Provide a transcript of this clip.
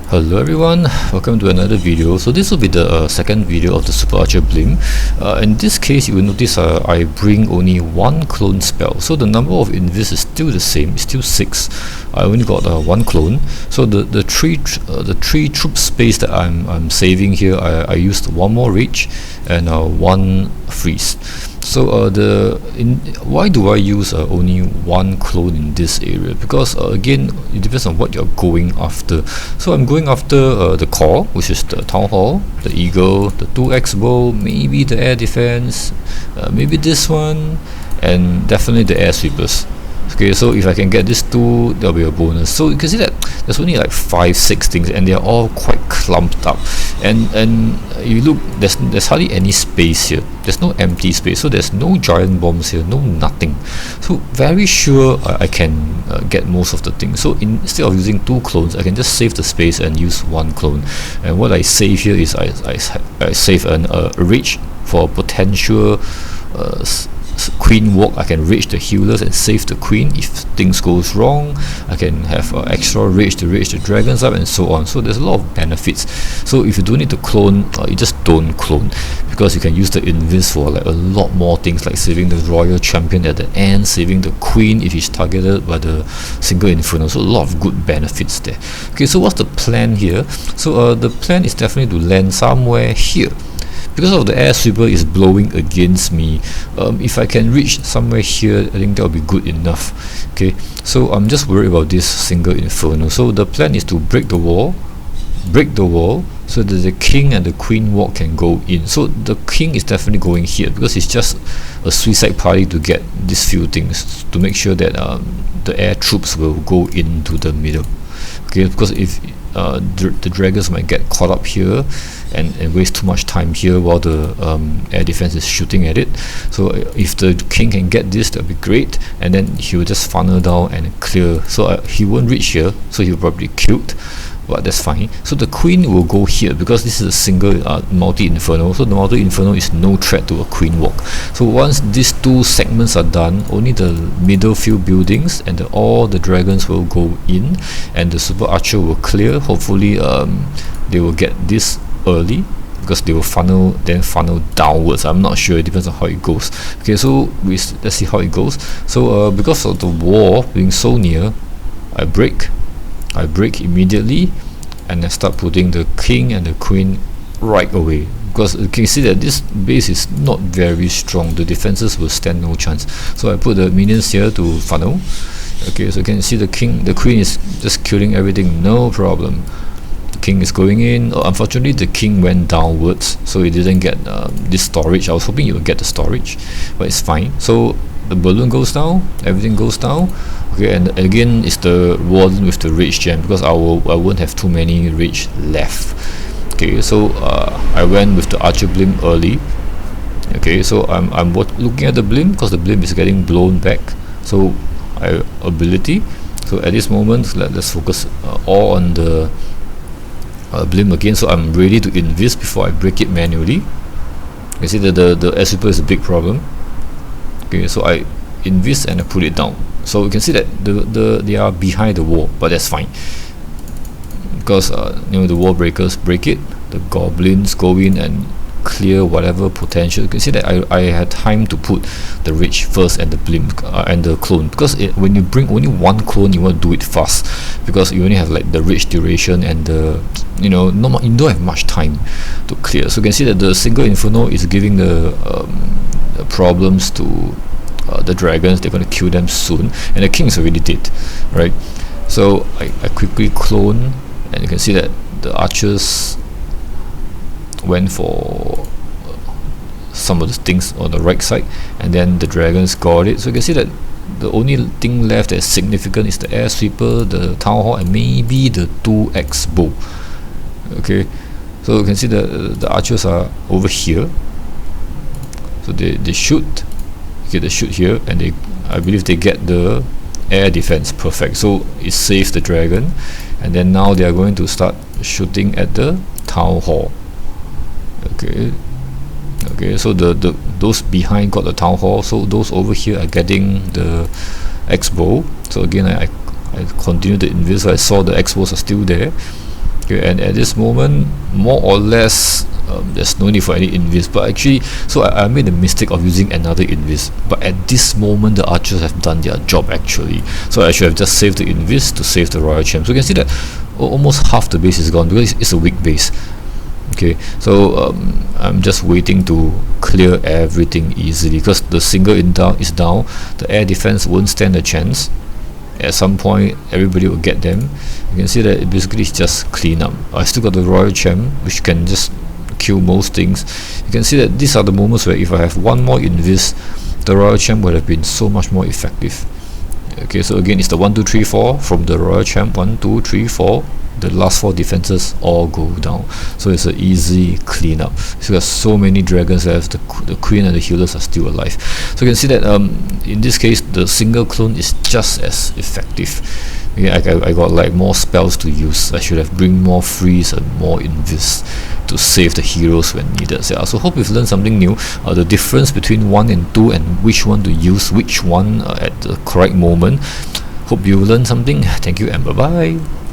Hello everyone, welcome to another video. So this will be the second video of the Super Archer Blimp. In this case, you will notice I bring only one clone spell. So the number of invis is still the same, it's still 6. I only got one clone. So the three troop space that I'm saving here, I used one more rage and one freeze. So why do I use only one clone in this area? Because again, it depends on what you're going after. So I'm going after the core, which is the Town Hall, the Eagle, the 2x bow, maybe the air defense, maybe this one, and definitely the air sweepers. Okay, so if I can get these two, there'll be a bonus. So you can see that there's only like 5-6 things, and they're all quite clumped up. And you look, there's hardly any space here. There's no empty space, so there's no giant bombs here, no nothing. So very sure I can get most of the things. So instead of using 2 clones, I can just save the space and use 1 clone. And what I save here is I save a reach for potential queen walk. I can rage the healers and save the queen if things goes wrong. I can have extra rage to rage the dragons up and so on. So there's a lot of benefits. So if you don't need to clone, you just don't clone, because you can use the invis for like a lot more things, like saving the royal champion at the end, saving the queen if he's targeted by the single inferno. So a lot of good benefits there. Okay, so what's the plan here? So the plan is definitely to land somewhere here. Because of the air sweeper is blowing against me, if I can reach somewhere here, I think that will be good enough. Okay, so I'm just worried about this single inferno. So the plan is to break the wall, so that the king and the queen walk can go in. So the king is definitely going here, because it's just a suicide party to get these few things, to make sure that the air troops will go into the middle. Okay, because if the dragons might get caught up here and waste too much time here while the air defense is shooting at it. So if the king can get this, that would be great, and then he will just funnel down and clear. So he won't reach here, so he'll probably killed, but that's fine. So the queen will go here, because this is a single multi-inferno, so the multi-inferno is no threat to a queen walk. So once these 2 segments are done, only the middle few buildings and all the dragons will go in, and the Super Archer will clear. Hopefully they will get this early, because they will funnel downwards. I'm not sure, it depends on how it goes. Okay, so let's see how it goes. So because of the wall being so near, I break immediately, and I start putting the king and the queen right away, because you can see that this base is not very strong. The defenses will stand no chance. So I put the minions here to funnel. Okay, so you can see the queen is just killing everything, no problem. The king is going in. Unfortunately, the king went downwards, so it didn't get this storage. I was hoping you would get the storage, but it's fine. So the balloon goes down, everything goes down. Okay, and again it's the warden with the rage gem, because I won't have too many rage left. Okay, so I went with the Archer Blimp early. Okay, so I'm looking at the blimp, because the blimp is getting blown back. So ability. So at this moment, let's focus all on the blimp again. So I'm ready to invis before I break it manually. You see that the air sweeper is a big problem. Okay, so I invis and I put it down. So you can see that they are behind the wall, but that's fine, because the wall breakers break it. The goblins go in and clear whatever potential. You can see that I had time to put the rage first and the blimp and the clone, because when you bring only one clone, you want to do it fast, because you only have like the rage duration and the you don't have much time to clear. So you can see that the single inferno is giving the problems to the dragons. They're going to kill them soon, and the king is already dead, right? So I quickly clone, and you can see that the archers went for some of the things on the right side, and then the dragons got it. So you can see that the only thing left that's significant is the air sweeper, the town hall, and maybe the 2x bow. Okay, so you can see the archers are over here, so they shoot. Okay, they shoot here, and I believe they get the air defense perfect, so it saves the dragon. And then now they are going to start shooting at the town hall. Okay, so those behind got the town hall, so those over here are getting the X bow. So again, I continued the invis. I saw the X bows are still there. Okay, and at this moment, more or less, there's no need for any invis. But actually, so I made the mistake of using another invis. But at this moment, the archers have done their job actually. So I should have just saved the invis to save the royal champ. So you can see that almost half the base is gone because it's a weak base. Okay, so I'm just waiting to clear everything easily because the single is down. The air defense won't stand a chance. At some point everybody will get them. You can see that it basically is just clean up. I still got the royal champ which can just kill most things. You can see that these are the moments where if I have one more invis, the royal champ would have been so much more effective. Okay, so again it's the 1 2 3 4 from the royal champ. 1 2 3 4. The last 4 defenses all go down, so it's an easy cleanup. So there's so many dragons left. The queen and the healers are still alive. So you can see that in this case the single clone is just as effective. Okay, I got like more spells to use. I should have bring more freeze and more invis to save the heroes when needed. Yeah, so hope you've learned something new. The difference between 1 and 2 and which one to use which one at the correct moment. Hope you learned something. Thank you and bye bye.